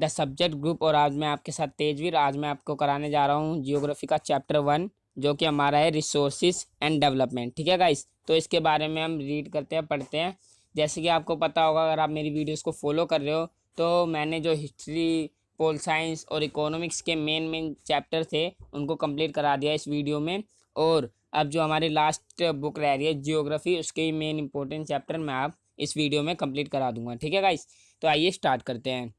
Subject group. और आज मैं आपके साथ तेजवीर, आज मैं आपको कराने जा रहा हूँ जियोग्राफी का चैप्टर 1 जो कि हमारा है रिसोर्सिस एंड डेवलपमेंट। ठीक है गाइस, तो इसके बारे में हम रीड करते हैं, पढ़ते हैं। जैसे कि आपको पता होगा, अगर आप मेरी वीडियोस को फॉलो कर रहे हो, तो मैंने जो हिस्ट्री, पोल साइंस और इकोनॉमिक्स के मेन चैप्टर थे उनको कंप्लीट करा दिया इस वीडियो में। और अब जो हमारी लास्ट बुक रह रही है जियोग्राफी, उसके मेन इंपॉर्टेंट चैप्टर मैं आप इस वीडियो में कंप्लीट करा दूंगा। ठीक है गाइस, तो आइए स्टार्ट करते हैं।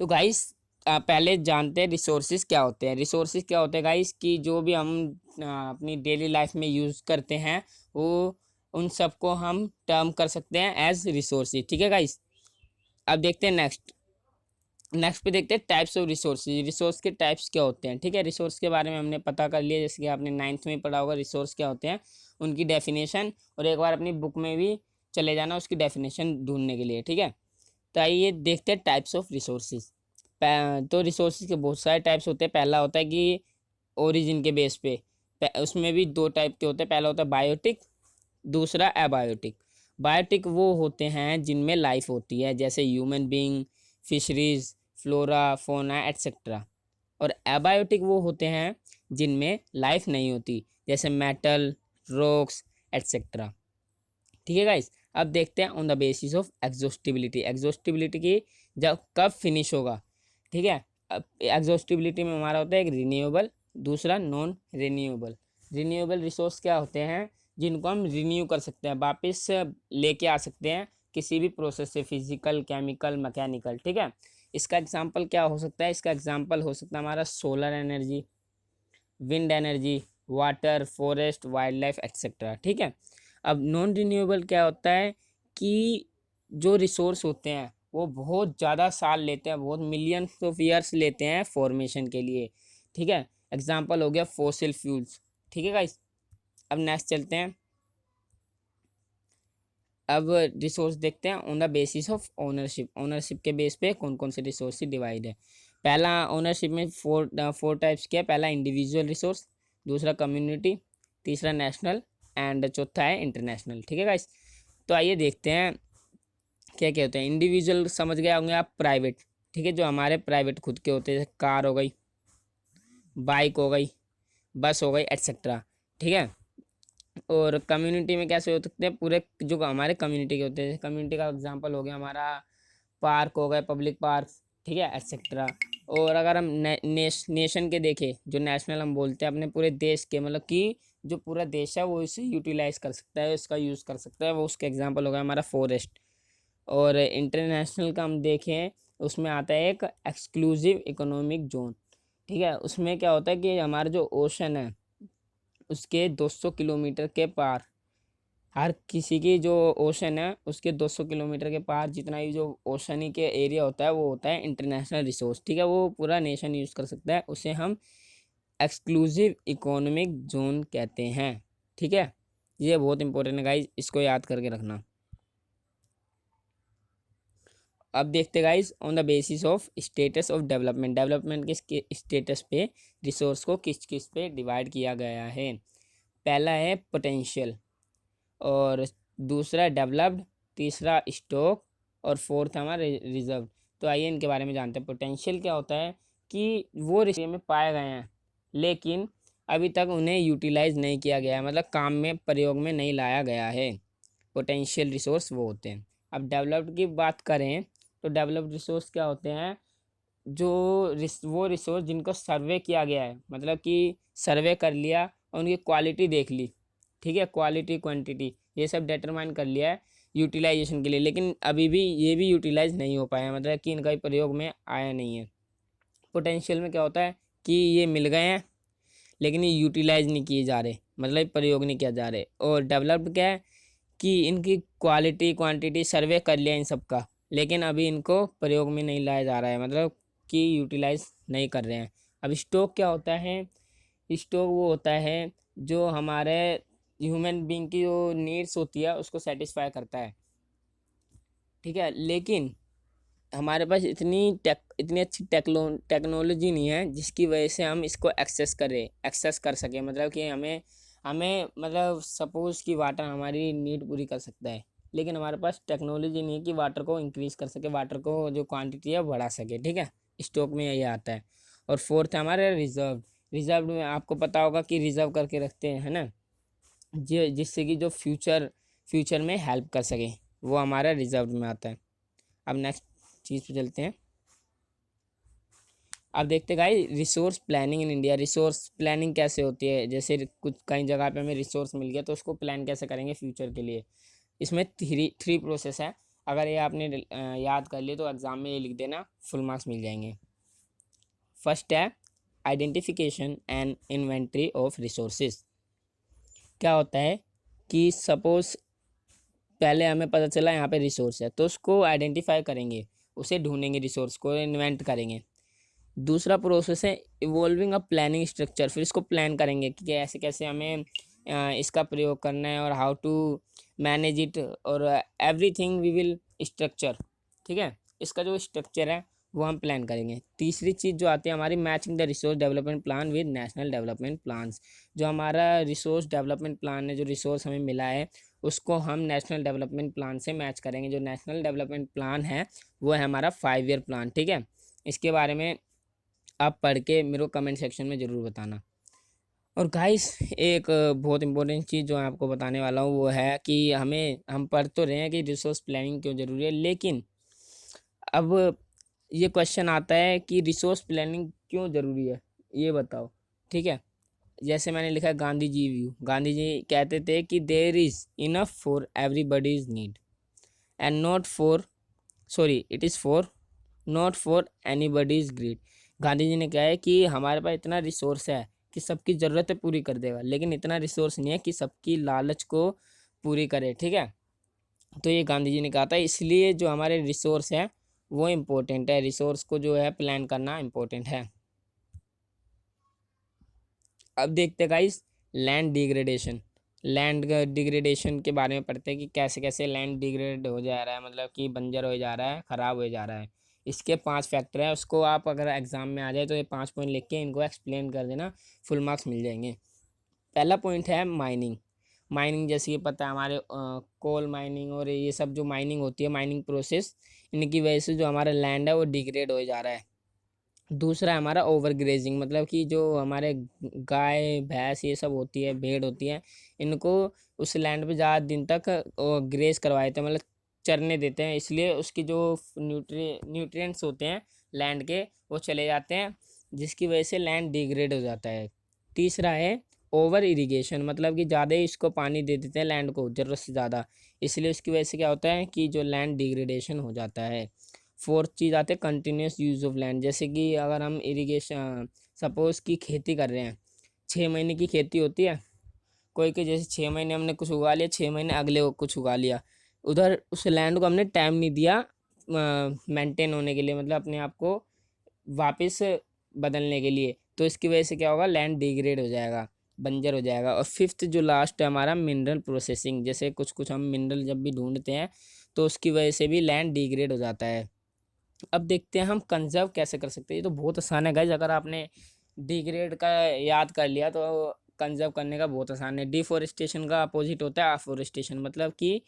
तो गाइस पहले जानते हैं रिसोर्सेज क्या होते हैं। रिसोर्सेज क्या होते हैं गाइस, कि जो भी हम अपनी डेली लाइफ में यूज़ करते हैं वो उन सबको हम टर्म कर सकते हैं एज रिसोर्सेज। ठीक है गाइस, अब देखते हैं नेक्स्ट पे देखते हैं टाइप्स ऑफ रिसोर्सेज। रिसोर्स के टाइप्स क्या होते हैं। ठीक है, रिसोर्स के बारे में हमने पता कर लिया, जैसे कि आपने 9th में पढ़ा होगा रिसोर्स क्या होते हैं, उनकी डेफिनेशन। और एक बार अपनी बुक में भी चले जाना उसकी डेफिनेशन ढूंढने के लिए। ठीक है, तो आइए देखते हैं टाइप्स ऑफ रिसोर्सेज। तो रिसोर्सेज के बहुत सारे टाइप्स होते हैं। पहला होता है कि ओरिजिन के बेस पे, उसमें भी दो टाइप के होते हैं। पहला होता है बायोटिक, दूसरा एबायोटिक। बायोटिक वो होते हैं जिनमें लाइफ होती है, जैसे ह्यूमन बीइंग, फिशरीज, फ्लोरा, फोना एट्सेट्रा। और एबायोटिक वो होते हैं जिनमें लाइफ नहीं होती, जैसे मेटल, रॉक्स एट्सेट्रा। ठीक है गाइस, अब देखते हैं on the basis of exhaustibility. Exhaustibility की जब कब फिनिश होगा। ठीक है, अब एग्जॉस्टिबिलिटी में हमारा होता है एक रिन्यूएबल, दूसरा नॉन रिन्यूएबल। रिन्यूएबल रिसोर्स क्या होते हैं, जिनको हम रिन्यू कर सकते हैं, वापस लेके आ सकते हैं किसी भी प्रोसेस से, फिजिकल, केमिकल, मैकेनिकल। ठीक है, इसका एग्जांपल क्या हो सकता है, इसका एग्जांपल हो सकता है हमारा solar energy, wind energy, water, forest, wild life etcetera. ठीक है, अब नॉन रिन्यूएबल क्या होता है कि जो रिसोर्स होते हैं वो बहुत ज़्यादा साल लेते हैं, बहुत मिलियंस ऑफ ईयर्स लेते हैं फॉर्मेशन के लिए। ठीक है, एग्जांपल हो गया फॉसिल फ्यूल्स। ठीक है गाइस, अब नेक्स्ट चलते हैं। अब रिसोर्स देखते हैं on the basis of ownership. Ownership के बेस पे कौन कौन से रिसोर्स डिवाइड है। पहला ओनरशिप में फोर टाइप्स के है। पहला इंडिविजुअल रिसोर्स, दूसरा कम्युनिटी, तीसरा नेशनल एंड चौथा है इंटरनेशनल। ठीक है गाइस, तो आइए देखते हैं क्या क्या होते हैं। इंडिविजुअल समझ गए होंगे आप, प्राइवेट। ठीक है, जो हमारे प्राइवेट खुद के होते हैं, जैसे कार हो गई, बाइक हो गई, बस हो गई एट्सेट्रा। ठीक है, और कम्युनिटी में कैसे हो सकते हैं, पूरे जो हमारे कम्युनिटी के होते हैं। कम्युनिटी का एग्जांपल हो गया हमारा पार्क हो गए, पब्लिक पार्क। ठीक है, एट्सेट्रा। और अगर हम नेशन के देखें, जो नेशनल हम बोलते हैं अपने पूरे देश के, मतलब कि जो पूरा देश है वो इसे यूटिलाइज कर सकता है, इसका यूज़ कर सकता है, वो उसका एग्जांपल हो गया हमारा फॉरेस्ट। और इंटरनेशनल का हम देखें, उसमें आता है एक एक्सक्लूसिव इकोनॉमिक जोन। ठीक है, उसमें क्या होता है कि हमारा जो ओशन है उसके 200 किलोमीटर के पार, हर किसी की जो ओशन है उसके 200 किलोमीटर के पार जितना भी जो ओशनी के एरिया होता है वो होता है इंटरनेशनल रिसोर्स। ठीक है, वो पूरा नेशन यूज़ कर सकता है, उसे हम एक्सक्लूसिव इकोनॉमिक जोन कहते हैं। ठीक है, ये बहुत इंपॉर्टेंट है गाइज, इसको याद करके रखना। अब देखते guys on the basis of status of development. Development के स्टेटस पे रिसोर्स को किस किस पे डिवाइड किया गया है। पहला है पोटेंशियल, और दूसरा डेवलप्ड, तीसरा स्टॉक, और फोर्थ हमारा रिजर्व। तो आइए इनके बारे में जानते हैं। पोटेंशियल क्या होता है कि वो रिसोर्स में पाए गए हैं लेकिन अभी तक उन्हें यूटिलाइज नहीं किया गया है, मतलब काम में, प्रयोग में नहीं लाया गया है। पोटेंशियल रिसोर्स वो होते हैं। अब डेवलप्ड की बात करें तो डेवलप्ड रिसोर्स क्या होते हैं, जो वो रिसोर्स जिनको सर्वे किया गया है, मतलब कि सर्वे कर लिया और उनकी क्वालिटी देख ली। ठीक है, क्वालिटी, क्वांटिटी, ये सब डिटरमाइन कर लिया है यूटिलाइजेशन के लिए, लेकिन अभी भी ये भी यूटिलाइज नहीं हो पाया, मतलब कि इनका प्रयोग में आया नहीं है। पोटेंशियल में क्या होता है कि ये मिल गए हैं लेकिन ये यूटिलाइज नहीं किए जा रहे, मतलब प्रयोग नहीं किया जा रहे। और डेवलप्ड क्या है कि इनकी क्वालिटी, क्वांटिटी सर्वे कर लिया इन सब का, लेकिन अभी इनको प्रयोग में नहीं लाया जा रहा है, मतलब कि यूटिलाइज नहीं कर रहे हैं। अब स्टॉक क्या होता है, स्टॉक वो होता है जो हमारे ह्यूमन बीइंग की जो नीड्स होती है उसको सेटिस्फाई करता है। ठीक है, लेकिन हमारे पास इतनी अच्छी टेक्नोलॉजी नहीं है जिसकी वजह से हम इसको एक्सेस कर सकें, मतलब कि हमें मतलब सपोज़ कि वाटर हमारी नीड पूरी कर सकता है, लेकिन हमारे पास टेक्नोलॉजी नहीं है कि वाटर को इंक्रीज़ कर सके, वाटर को जो क्वांटिटी है बढ़ा सके, ठीक है। स्टॉक में ये आता है। और फोर्थ है हमारे रिजर्व। रिजर्व में आपको पता होगा कि रिजर्व करके रखते हैं, है ना, जिससे कि जो फ्यूचर में हेल्प कर सके, वो हमारा रिजर्व में आता है। अब नेक्स्ट चीज़ पे चलते हैं। अब देखते हैं guys resource planning in India. Resource planning कैसे होती है, जैसे कुछ कई जगह पे हमें रिसोर्स मिल गया तो उसको प्लान कैसे करेंगे फ्यूचर के लिए। इसमें थ्री प्रोसेस है। अगर ये आपने याद कर लिए तो एग्ज़ाम में ये लिख देना, फुल मार्क्स मिल जाएंगे। फर्स्ट है identification and inventory of resources. क्या होता है कि सपोज पहले हमें पता चला यहाँ पे रिसोर्स है, तो उसको आइडेंटिफाई करेंगे, उसे ढूंढेंगे, रिसोर्स को इन्वेंट करेंगे। दूसरा प्रोसेस है इवॉल्विंग अ प्लानिंग स्ट्रक्चर। फिर इसको प्लान करेंगे कि कैसे कैसे हमें इसका प्रयोग करना है और हाउ टू मैनेज इट और एवरीथिंग वी विल स्ट्रक्चर, ठीक है। इसका जो स्ट्रक्चर है वो हम प्लान करेंगे। तीसरी चीज़ जो आती है हमारी matching the resource development plan with national development plans. जो हमारा रिसोर्स डेवलपमेंट प्लान है, जो रिसोर्स हमें मिला है, उसको हम नेशनल डेवलपमेंट प्लान से मैच करेंगे। जो नेशनल डेवलपमेंट प्लान है वो है हमारा 5 ईयर प्लान, ठीक है। इसके बारे में आप पढ़ के मेरे को कमेंट सेक्शन में ज़रूर बताना। और गाइस एक बहुत इंपॉर्टेंट चीज़ जो मैं आपको बताने वाला हूँ वो है कि हम पढ़ तो रहे हैं कि रिसोर्स प्लानिंग क्यों ज़रूरी है, लेकिन अब ये क्वेश्चन आता है कि रिसोर्स प्लानिंग क्यों ज़रूरी है, ये बताओ, ठीक है। जैसे मैंने लिखा है गांधी जी व्यू। गांधी जी कहते थे कि there is enough for everybody's need and not for, sorry, it is for not for anybody's greed. Gandhi ji ने कहा है कि हमारे पास इतना रिसोर्स है कि सबकी ज़रूरतें पूरी कर देगा, लेकिन इतना रिसोर्स नहीं है कि सबकी लालच को पूरी करे, ठीक है। तो ये गांधी जी ने कहा था, इसलिए जो हमारे रिसोर्स है वो इम्पोर्टेंट है, रिसोर्स को जो है प्लान करना इम्पोर्टेंट है। अब देखते हैं guys land degradation. Land degradation के बारे में पढ़ते हैं कि कैसे कैसे लैंड डिग्रेड हो जा रहा है, मतलब कि बंजर हो जा रहा है, ख़राब हो जा रहा है। इसके 5 फैक्टर है, उसको आप अगर एग्ज़ाम में आ जाए तो ये 5 पॉइंट लिख के इनको एक्सप्लेन कर देना, फुल मार्क्स मिल जाएंगे। पहला पॉइंट है माइनिंग। माइनिंग जैसे ये पता है हमारे कोल माइनिंग और ये सब जो माइनिंग होती है, माइनिंग प्रोसेस, इनकी वजह से जो हमारा लैंड है वो डिग्रेड हो जा रहा है। दूसरा है हमारा ओवर ग्रेजिंग, मतलब कि जो हमारे गाय भैंस ये सब होती है, भेड़ होती है, इनको उस लैंड पे ज़्यादा दिन तक ग्रेज करवाए थे, मतलब चरने देते हैं, इसलिए उसकी जो न्यूट्रिएंट्स होते हैं लैंड के वो चले जाते हैं, जिसकी वजह से लैंड डिग्रेड हो जाता है। तीसरा है ओवर इरिगेशन, मतलब कि ज़्यादा ही इसको पानी दे देते हैं लैंड को, ज़रूरत से ज़्यादा, इसलिए उसकी वजह से क्या होता है कि जो लैंड डिग्रेडेशन हो जाता है। फोर्थ चीज़ आते हैं कंटिन्यूस यूज़ ऑफ लैंड। जैसे कि अगर हम इरिगेशन सपोज़ की खेती कर रहे हैं, 6 महीने की खेती होती है, कोई के जैसे 6 महीने हमने कुछ उगा लिया, 6 महीने अगले वो कुछ उगा लिया, उधर उस लैंड को हमने टाइम नहीं दिया मेंटेन होने के लिए, मतलब अपने आप को वापस बदलने के लिए, तो इसकी वजह से क्या होगा, लैंड डिग्रेड हो जाएगा, बंजर हो जाएगा। और फिफ्थ जो लास्ट है हमारा मिनरल प्रोसेसिंग। जैसे कुछ कुछ हम मिनरल जब भी ढूंढते हैं तो उसकी वजह से भी लैंड डिग्रेड हो जाता है। अब देखते हैं हम कंजर्व कैसे कर सकते हैं। ये तो बहुत आसान है गाइज, अगर आपने डिग्रेड का याद कर लिया तो कंजर्व करने का बहुत आसान है। डिफोरेस्टेशन का अपोजिट होता है अफोरेस्टेशन, मतलब कि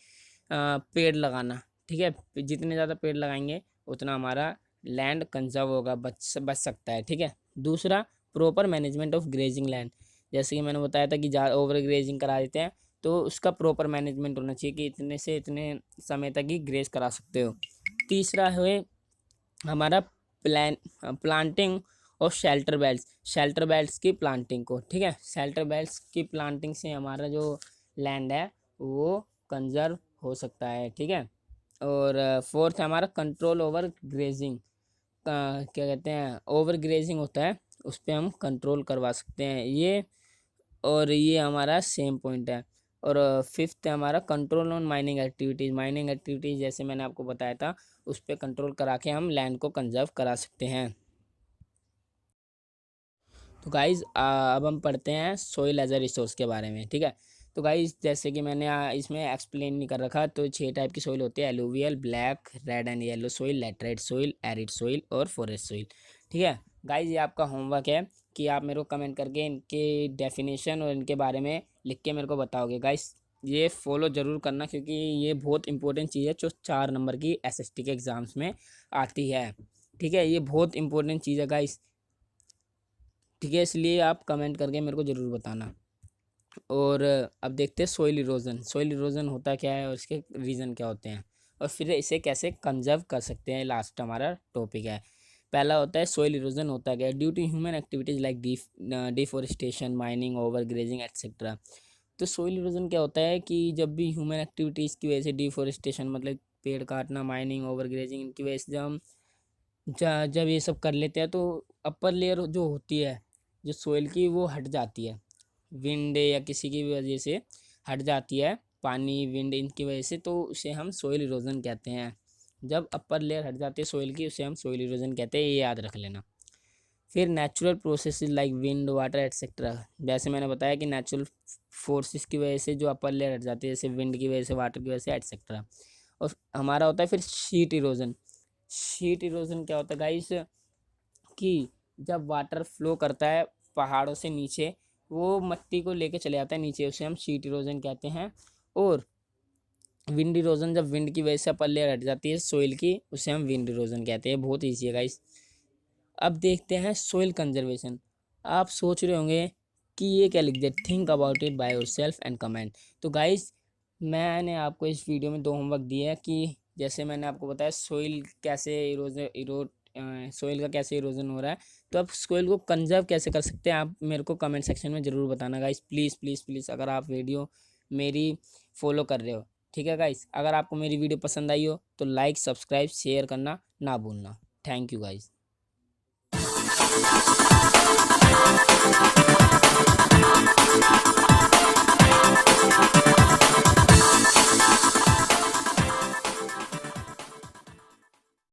पेड़ लगाना, ठीक है। जितने ज़्यादा पेड़ लगाएंगे उतना हमारा लैंड कंजर्व होगा, बच सकता है, ठीक है। दूसरा proper management of grazing land. जैसे कि मैंने बताया था कि ज़्यादा ओवर ग्रेजिंग करा देते हैं, तो उसका प्रॉपर मैनेजमेंट होना चाहिए कि इतने से इतने समय तक ही ग्रेज करा सकते हो। तीसरा है हमारा प्लांटिंग और शेल्टर बेल्ट्स की प्लांटिंग को, ठीक है। शेल्टर बेल्ट्स की प्लांटिंग से हमारा जो लैंड है वो कंजर्व हो सकता है, ठीक है। और फोर्थ है हमारा कंट्रोल ओवर ग्रेजिंग। क्या कहते हैं, ओवर ग्रेजिंग होता है, उस पर हम कंट्रोल करवा सकते हैं ये। और ये हमारा सेम पॉइंट है। और फिफ्थ है हमारा control on mining activities. Mining activities जैसे मैंने आपको बताया था, उस पर कंट्रोल करा के हम लैंड को कंजर्व करा सकते हैं। तो गाइज़ अब हम पढ़ते हैं सोइल एज अ रिसोर्स के बारे में, ठीक है। तो गाइज़ जैसे कि मैंने इसमें एक्सप्लेन नहीं कर रखा, तो 6 टाइप की सोइल होती है, alluvial, black, red and yellow soil, laterite soil, arid soil और फॉरेस्ट सोइल, ठीक है। गाइज़ ये आपका होमवर्क है कि आप मेरे को कमेंट करके इनके डेफिनेशन और इनके बारे में लिख के मेरे को बताओगे गाइज़। ये फॉलो ज़रूर करना, क्योंकि ये बहुत इंपॉर्टेंट चीज़ है जो 4 नंबर की एसएसटी के एग्ज़ाम्स में आती है। ठीक है, ये बहुत इंपॉर्टेंट चीज़ है गाइस। ठीक है, इसलिए आप कमेंट करके मेरे को ज़रूर बताना। और अब देखते हैं सोइल इरोजन। सोइल इरोजन होता क्या है और इसके रीज़न क्या होते हैं, और फिर इसे कैसे कंजर्व कर सकते हैं। लास्ट हमारा टॉपिक है। पहला होता है सोइल इरोजन होता क्या है। Due to human activities like deforestation, mining, over grazing et cetera. तो सोइल इरोजन क्या होता है कि जब भी ह्यूमन एक्टिविटीज़ की वजह से, डिफोरेस्टेशन मतलब पेड़ काटना, माइनिंग, ओवर ग्रेजिंग, इनकी वजह से जब हम जब ये सब कर लेते हैं तो अपर लेयर जो होती है जो सोइल की, वो हट जाती है। विंड या किसी की भी वजह से हट जाती है, पानी, विंड, इनकी वजह से, तो उसे हम सोइल इरोजन कहते हैं। जब अपर लेयर हट जाती है सोइल की, उसे हम सोइल इरोजन कहते हैं, ये याद रख लेना। फिर natural processes like wind, water etcetera. जैसे मैंने बताया कि नेचुरल फोर्सेस की वजह से जो अपर लेयर हट जाती है, जैसे विंड की वजह से, वाटर की वजह से, एट्सेट्रा। और हमारा होता है फिर शीट इरोजन। शीट इरोजन क्या होता है गाइस, कि जब वाटर फ्लो करता है पहाड़ों से नीचे, वो मिट्टी को लेके चले जाता है नीचे, उसे हम शीट इरोजन कहते हैं। और विंड इरोजन, जब विंड की वजह से अपर लेयर हट जाती है सोइल की, उसे हम विंड इरोजन कहते हैं। बहुत ईजी है गाइस। अब देखते हैं सोइल कंजर्वेशन। आप सोच रहे होंगे कि ये क्या लिख दिया, think about it by yourself and comment. तो गाइस, मैंने आपको इस वीडियो में 2 होमवर्क दिए हैं कि जैसे मैंने आपको बताया सोइल कैसे सोइल का कैसे इरोजन हो रहा है, तो आप सोइल को कंजर्व कैसे कर सकते हैं, आप मेरे को कमेंट सेक्शन में ज़रूर बताना गाइस। प्लीज़ प्लीज़ प्लीज़, अगर आप वीडियो मेरी फॉलो कर रहे हो। ठीक है गाइस, अगर आपको मेरी वीडियो पसंद आई हो तो लाइक, सब्सक्राइब, शेयर करना ना भूलना। Thank you guys.